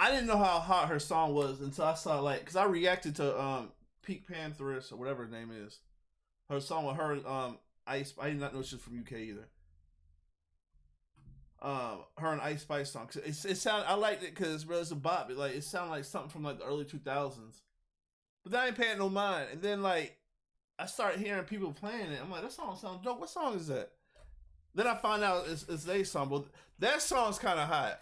I didn't know how hot her song was until I saw, like, because I reacted to PinkPantheress or whatever her name is. Her song with her Ice. I did not know she was from UK either. Her and Ice Spice song. It sounded. I liked it because it's a bop. It sounded like something from like the early 2000s. But then I ain't paying no mind. And then like I started hearing people playing it. I'm like, that song sounds dope. What song is that? Then I find out it's their song. But that song's kind of hot.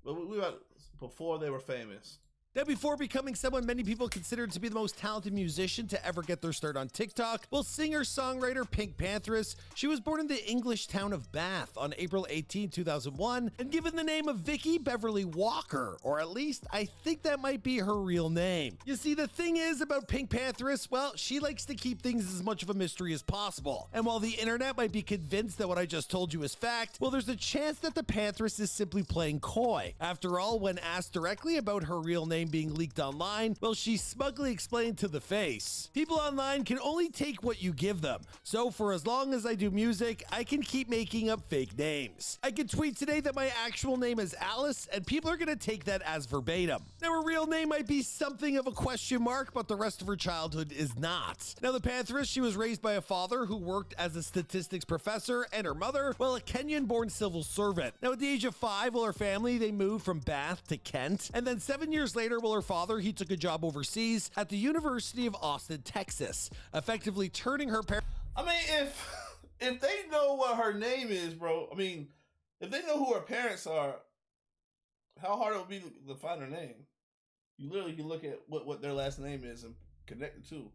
But we got before they were famous. Now, before becoming someone many people considered to be the most talented musician to ever get their start on TikTok, well, singer-songwriter PinkPantheress, she was born in the English town of Bath on April 18, 2001, and given the name of Vicky Beverly Walker, or at least I think that might be her real name. You see, the thing is about PinkPantheress, well, she likes to keep things as much of a mystery as possible. And while the internet might be convinced that what I just told you is fact, well, there's a chance that the Pantheress is simply playing coy. After all, when asked directly about her real name being leaked online, well, she smugly explained to the face, "People online can only take what you give them. So for as long as I do music, I can keep making up fake names. I can tweet today that my actual name is Alice, and people are gonna take that as verbatim." Now, her real name might be something of a question mark, but the rest of her childhood is not. Now, the Pantheress, she was raised by a father who worked as a statistics professor, and her mother, well, a Kenyan-born civil servant. Now, at the age of 5, well, her family, they moved from Bath to Kent, and then 7 years later, well, her father, he took a job overseas at the University of Austin, Texas, effectively turning her parents. I mean, if they know what her name is, bro, I mean, if they know who her parents are, how hard it would be to find her name? You literally can look at what their last name is and connect it to.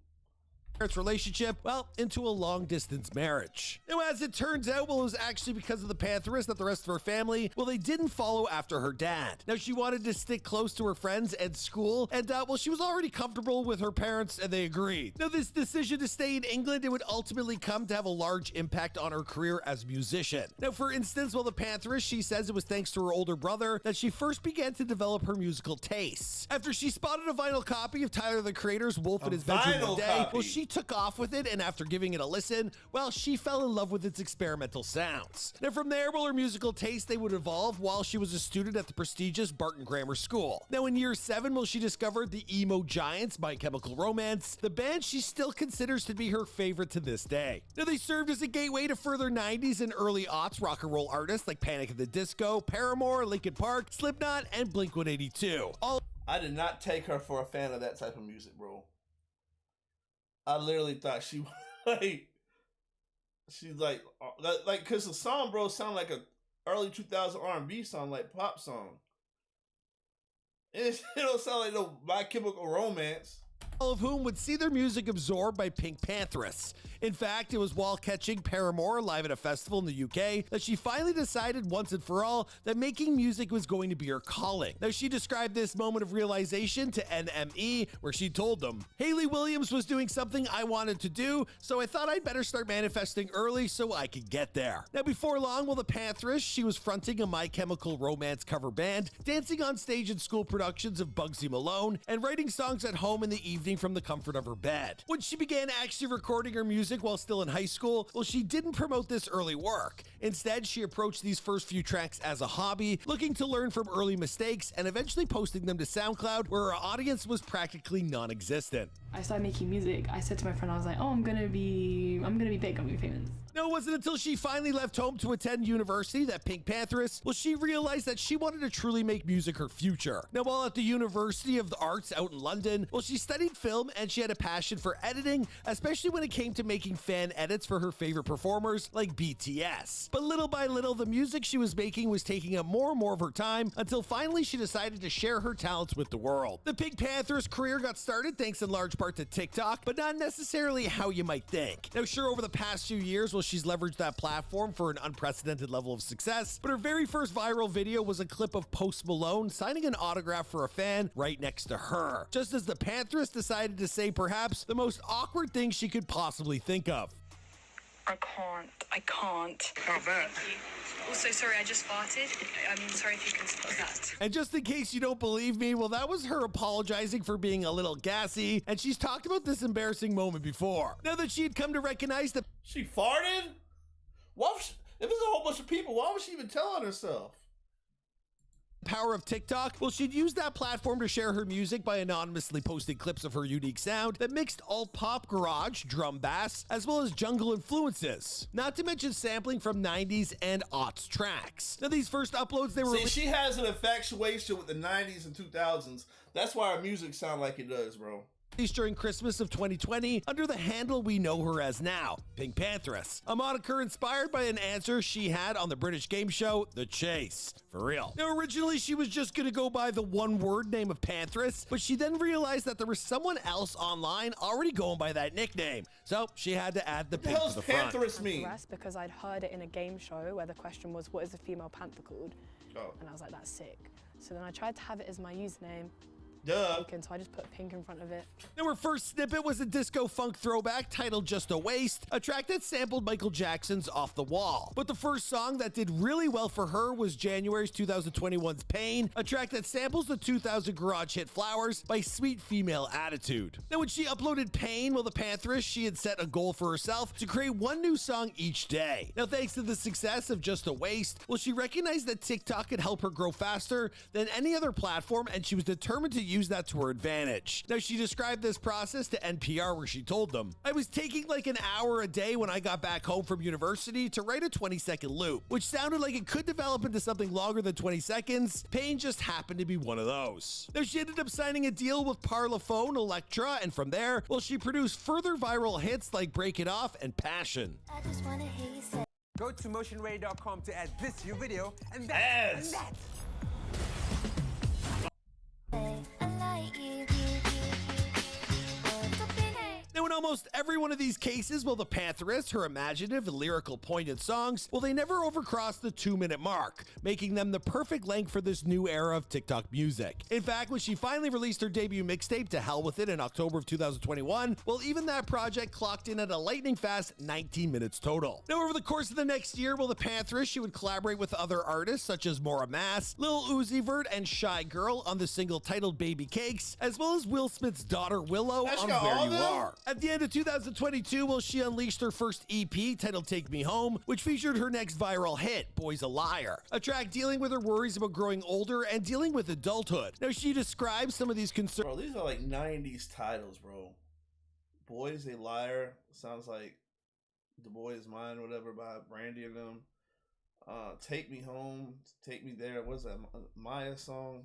Relationship, well, into a long-distance marriage. Now, as it turns out, well, it was actually because of the Pantheress that the rest of her family, well, they didn't follow after her dad. Now, she wanted to stick close to her friends and school, and, well, she was already comfortable with her parents, and they agreed. Now, this decision to stay in England, it would ultimately come to have a large impact on her career as a musician. Now, for instance, well, the Pantheress, she says it was thanks to her older brother that she first began to develop her musical tastes. After she spotted a vinyl copy of Tyler, the Creator's Wolf in his bedroom one day, well, she took off with it, and after giving it a listen, well, she fell in love with its experimental sounds. Now, from there, well, her musical taste, they would evolve while she was a student at the prestigious Barton Grammar School. Now, in year 7, well, she discovered the emo giants, My Chemical Romance, the band she still considers to be her favorite to this day. Now, they served as a gateway to further 90s and early aughts rock and roll artists like Panic at the Disco, Paramore, Linkin Park, Slipknot, and Blink-182. I did not take her for a fan of that type of music, bro. I literally thought she she's like, cause the song, bro, sound like a early 2000 R&B song, like pop song. And it don't sound like no My Chemical Romance. All of whom would see their music absorbed by PinkPantheress. In fact, it was while catching Paramore live at a festival in the UK that she finally decided once and for all that making music was going to be her calling. Now, she described this moment of realization to NME, where she told them, "Hayley Williams was doing something I wanted to do, so I thought I'd better start manifesting early so I could get there." Now, before long, well, the Pantheress, she was fronting a My Chemical Romance cover band, dancing on stage in school productions of Bugsy Malone, and writing songs at home in the evening from the comfort of her bed. When she began actually recording her music while still in high school, well, she didn't promote this early work. Instead, she approached these first few tracks as a hobby, looking to learn from early mistakes and eventually posting them to SoundCloud, where her audience was practically non-existent. I started making music. I said to my friend, I was like, oh, I'm gonna be big, I'm gonna be famous. No, it wasn't until she finally left home to attend university that PinkPantheress, well, she realized that she wanted to truly make music her future. Now, while at the University of the Arts out in London, well, she studied film and she had a passion for editing, especially when it came to making fan edits for her favorite performers like BTS. But little by little, the music she was making was taking up more and more of her time until finally she decided to share her talents with the world. The PinkPantheress career got started thanks in large part to TikTok, but not necessarily how you might think. Now, sure, over the past few years, well, she's leveraged that platform for an unprecedented level of success, but her very first viral video was a clip of Post Malone signing an autograph for a fan right next to her, just as the Pantheress decided to say perhaps the most awkward thing she could possibly think of. I can't. How's that? Also, sorry, I just farted. I'm sorry if you can spot that. And just in case you don't believe me, well, that was her apologizing for being a little gassy, and she's talked about this embarrassing moment before. Now that she had come to recognize that she farted? Why was she, if there's a whole bunch of people, why would she even tell on herself? power of TikTok? Well, she'd use that platform to share her music by anonymously posting clips of her unique sound that mixed alt pop, garage, drum bass, as well as jungle influences. Not to mention sampling from 90s and aughts tracks. Now, these first uploads, they were... See, she has an infatuation with the 90s and 2000s. That's why her music sound like it does, bro. During Christmas of 2020 under the handle we know her as now, PinkPantheress, a moniker inspired by an answer she had on the British game show The Chase. For real. Now, originally she was just gonna go by the one-word name of Pantheress, but she then realized that there was someone else online already going by that nickname, so she had to add the pink to the front. Pantheress mean? Because I'd heard it in a game show where the question was, what is a female panther called? Oh. And I was like, that's sick. So then I tried to have it as my username. Duh. Pink, so I just put pink in front of it. Now, her first snippet was a disco funk throwback titled Just a Waste, a track that sampled Michael Jackson's Off the Wall. But the first song that did really well for her was January's 2021's Pain, a track that samples the 2000 garage hit Flowers by Sweet Female Attitude. Now, when she uploaded Pain, well, the Pantheress, she had set a goal for herself to create one new song each day. Now, thanks to the success of Just a Waste, well, she recognized that TikTok could help her grow faster than any other platform, and she was determined to use that to her advantage. Now, she described this process to NPR where she told them, I was taking like an hour a day when I got back home from university to write a 20-second loop, which sounded like it could develop into something longer than 20 seconds. Pain just happened to be one of those. Now, she ended up signing a deal with Parlophone Electra, and from there, well, she produced further viral hits like Break It Off and Passion. I just wanna hear you say. Go to motionray.com to add this to your video, and that, Ads. and that. I like you. Now, in almost every one of these cases, well, the Pantheress, her imaginative and lyrical poignant songs, well, they never overcrossed the 2-minute mark, making them the perfect length for this new era of TikTok music. In fact, when she finally released her debut mixtape, To Hell With It, in October of 2021, well, even that project clocked in at a lightning fast 19 minutes total. Now, over the course of the next year, well, the Pantheress, she would collaborate with other artists such as Maura Mass, Lil Uzi Vert, and Shy Girl on the single titled Baby Cakes, as well as Will Smith's daughter Willow on Where You Are. At the end of 2022, well, she unleashed her first EP titled Take Me Home, which featured her next viral hit, Boy's a Liar, a track dealing with her worries about growing older and dealing with adulthood. Now, she describes some of these concerns. Bro, these are like 90s titles, bro. Boy's a Liar. Sounds like The Boy Is Mine, whatever, by Brandy and them. Take Me Home, Take Me There. What's that? Maya song?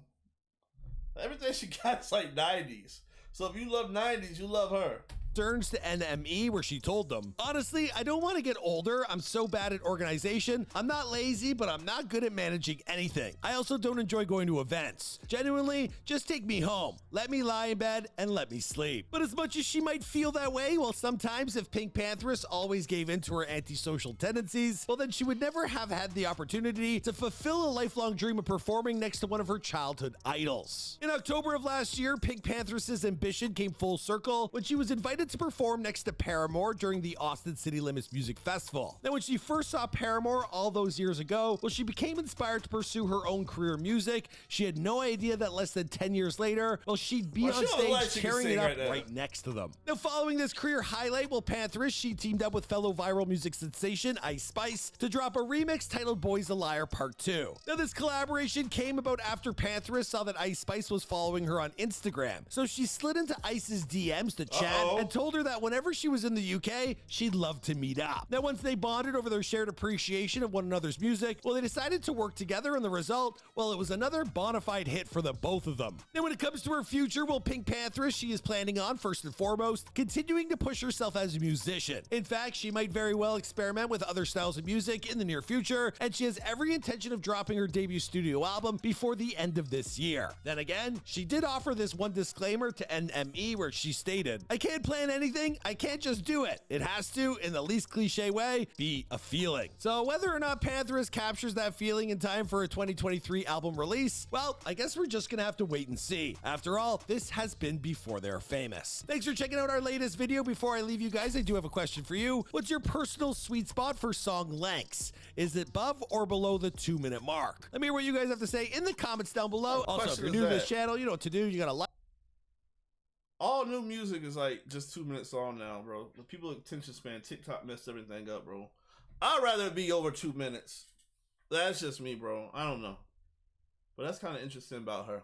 Everything she got is like 90s. So if you love 90s, you love her. To NME, where she told them, honestly, I don't want to get older. I'm so bad at organization. I'm not lazy, but I'm not good at managing anything. I also don't enjoy going to events. Genuinely, just take me home. Let me lie in bed and let me sleep. But as much as she might feel that way, well, sometimes if PinkPantheress always gave in to her antisocial tendencies, well, then she would never have had the opportunity to fulfill a lifelong dream of performing next to one of her childhood idols. In October of last year, PinkPantheress's ambition came full circle when she was invited to perform next to Paramore during the Austin City Limits Music Festival. Now, when she first saw Paramore all those years ago, well, she became inspired to pursue her own career in music. She had no idea that less than 10 years later, well, she'd be on stage tearing it up right next to them. Now, following this career highlight, well, Pantheress, she teamed up with fellow viral music sensation Ice Spice to drop a remix titled Boy's a Liar Part 2. Now, this collaboration came about after Pantheress saw that Ice Spice was following her on Instagram, so she slid into Ice's DMs to chat and told her that whenever she was in the UK, she'd love to meet up. Now, once they bonded over their shared appreciation of one another's music, well, they decided to work together, and the result, well, it was another bona fide hit for the both of them. Now, when it comes to her future, well, PinkPantheress, she is planning on, first and foremost, continuing to push herself as a musician. In fact, she might very well experiment with other styles of music in the near future, and she has every intention of dropping her debut studio album before the end of this year. Then again, she did offer this one disclaimer to NME where she stated, I can't plan anything, I can't just do it. It has to, in the least cliche way, be a feeling. So whether or not Pantheress captures that feeling in time for a 2023 album release, well, I guess we're just gonna have to wait and see. After all, this has been Before They're Famous. Thanks for checking out our latest video. Before I leave you guys, I do have a question for you. What's your personal sweet spot for song lengths? Is it above or below the 2-minute mark? Let me hear what you guys have to say in the comments down below. Also, if you're new to this channel, you know what to do. You gotta like. All new music is like just 2 minutes long now, bro. The people attention span, TikTok messed everything up, bro. I'd rather it be over 2 minutes. That's just me, bro. I don't know. But that's kind of interesting about her.